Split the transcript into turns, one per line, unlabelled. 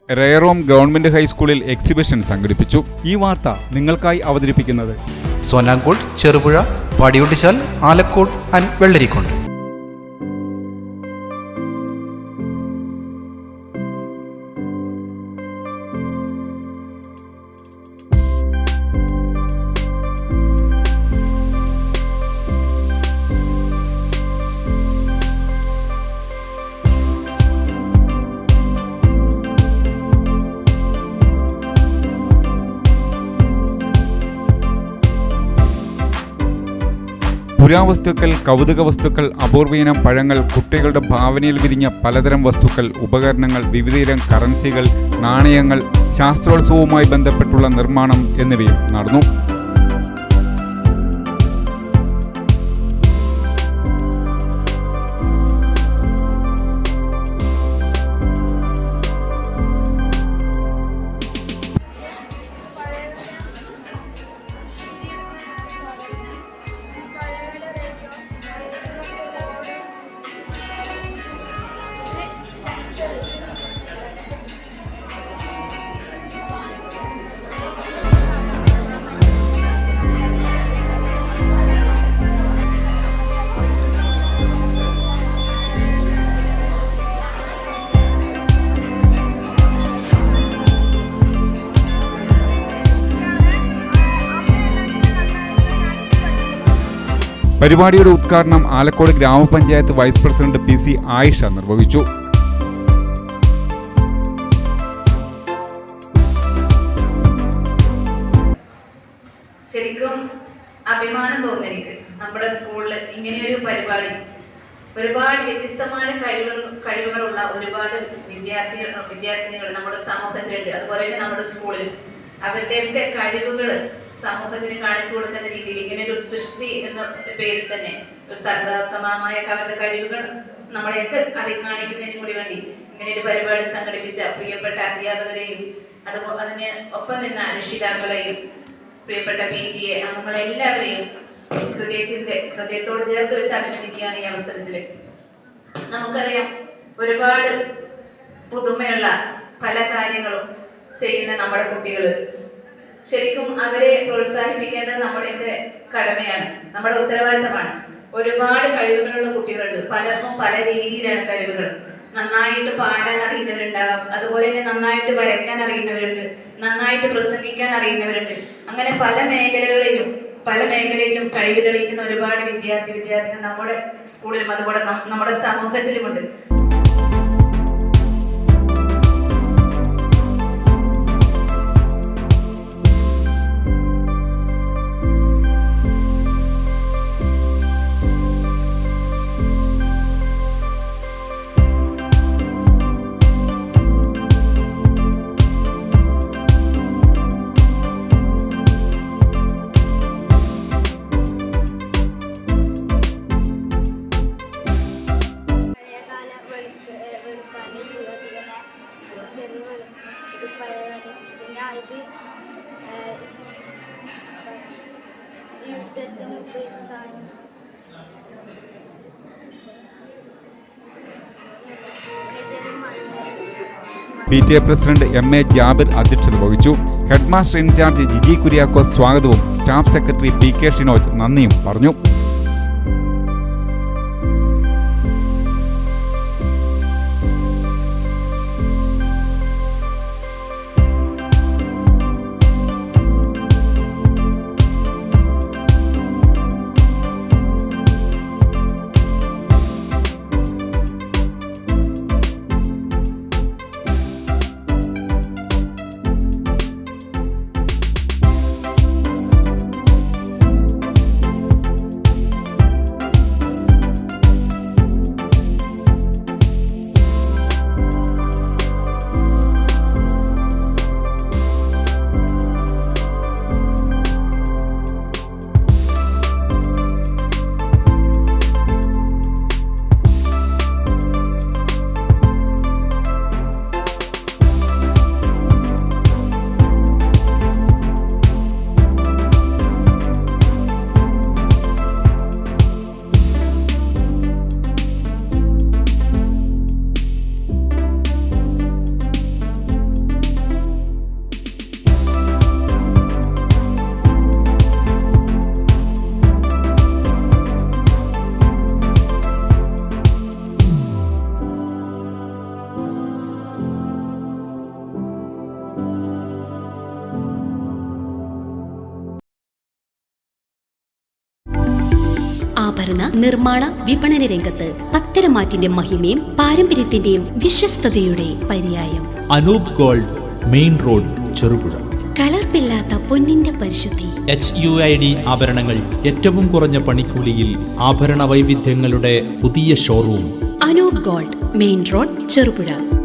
റയറോം government ഹൈസ്കൂളിൽ exhibition സംഘടിപ്പിച്ചു. ഈ വാർത്ത നിങ്ങൾക്കായി അവതരിപ്പിക്കുന്നത്
സോനാങ്കോട്, ചെറുപുഴ, പാടിയൊട്ടിച്ചാൽ, ആലക്കോട് ആൻഡ് വെള്ളരിക്കുണ്ട്.
പുരാവസ്തുക്കൾ, കൗതുക വസ്തുക്കൾ, അപൂർവീനം പഴങ്ങൾ, കുട്ടികളുടെ ഭാവനയിൽ വിരിഞ്ഞ പലതരം വസ്തുക്കൾ, ഉപകരണങ്ങൾ, വിവിധയിനം കറൻസികൾ, നാണയങ്ങൾ, ശാസ്ത്രോത്സവവുമായി ബന്ധപ്പെട്ടുള്ള നിർമ്മാണം എന്നിവയും നടന്നു. പരിപാടിയുടെ ഉദ്ഘാടനം ആലക്കോട് ഗ്രാമപഞ്ചായത്ത് വൈസ് പ്രസിഡന്റ് PC ആയിഷ നിർവഹിച്ചു.
ശരിക്കും അഭിമാനം തോന്നി എനിക്ക് നമ്മുടെ സ്കൂളിൽ ഇങ്ങനെയൊരു പരിപാടി. ഒരുപാട് വ്യത്യസ്തമായ കഴിവുകളുള്ള ഒരുപാട് വിദ്യാർത്ഥിനികൾ നമ്മുടെ സമൂഹത്തിലുണ്ട്. അതുപോലെ തന്നെ നമ്മുടെ സ്കൂളിൽ അവരുടെയൊക്കെ കഴിവുകൾ സമൂഹത്തിന് കാണിച്ചു കൊടുക്കുന്ന രീതിയിൽ ഇങ്ങനെ ഒരു സൃഷ്ടി എന്ന പേരിൽ തന്നെ ഒരു സർഗാത്മകമായ അവരുടെ കഴിവുകൾ നമ്മളെയൊക്കെ കാണിക്കുന്നതിന് കൂടി വേണ്ടി ഇങ്ങനെ ഒരു പരിപാടി സംഘടിപ്പിച്ച പ്രിയപ്പെട്ട അധ്യാപകരെയും അതിന് ഒപ്പം നിന്ന രക്ഷിതാക്കളെയും പ്രിയപ്പെട്ട PTA നമ്മളെല്ലാവരെയും ഹൃദയത്തോട് ചേർത്ത് വെച്ച് അഭിനന്ദിക്കുകയാണ് ഈ അവസരത്തിൽ. നമുക്കറിയാം, ഒരുപാട് പുതുമയുള്ള പല കാര്യങ്ങളും ചെയ്യുന്ന നമ്മുടെ കുട്ടികൾ. ശരിക്കും അവരെ പ്രോത്സാഹിപ്പിക്കേണ്ടത് നമ്മുടെയൊക്കെ കടമയാണ്, നമ്മുടെ ഉത്തരവാദിത്തമാണ്. ഒരുപാട് കഴിവുകളുള്ള കുട്ടികളുണ്ട്. പലർക്കും പല രീതിയിലാണ് കഴിവുകൾ. നന്നായിട്ട് പാടാൻ അറിയുന്നവരുണ്ടാകാം, അതുപോലെ തന്നെ നന്നായിട്ട് വരയ്ക്കാൻ അറിയുന്നവരുണ്ട്, നന്നായിട്ട് പ്രസംഗിക്കാൻ അറിയുന്നവരുണ്ട്. അങ്ങനെ പല മേഖലകളിലും കഴിവ് തെളിയിക്കുന്ന ഒരുപാട് വിദ്യാർത്ഥികൾ നമ്മുടെ സ്കൂളിലും അതുപോലെ നമ്മുടെ സമൂഹത്തിലുമുണ്ട്.
PTA പ്രസിഡന്റ് MA ജാബിർ അധ്യക്ഷത വഹിച്ചു. ഹെഡ്മാസ്റ്റർ ഇൻചാർജ് ജിജി കുര്യാക്കോസ് സ്വാഗതവും സ്റ്റാഫ് സെക്രട്ടറി PK ഷിനോജ് നന്ദിയും പറഞ്ഞു.
ആഭരണ നിർമ്മാണ വിപണന രംഗത്ത് പത്തരമാറ്റിന്റെ മഹിമയും പാരമ്പര്യത്തിന്റെയും വിശ്വസ്തയുടെ പര്യായം.
Anoop gold, main road, Cherupuzha.
കലർപ്പില്ലാത്ത പൊന്നിന്റെ പരിശുദ്ധി.
HUID ആഭരണങ്ങൾ ഏറ്റവും കുറഞ്ഞ പണിക്കൂലിയിൽ ആഭരണ വൈവിധ്യങ്ങളുടെ പുതിയ showroom.
Anoop gold, main road, Cherupuzha.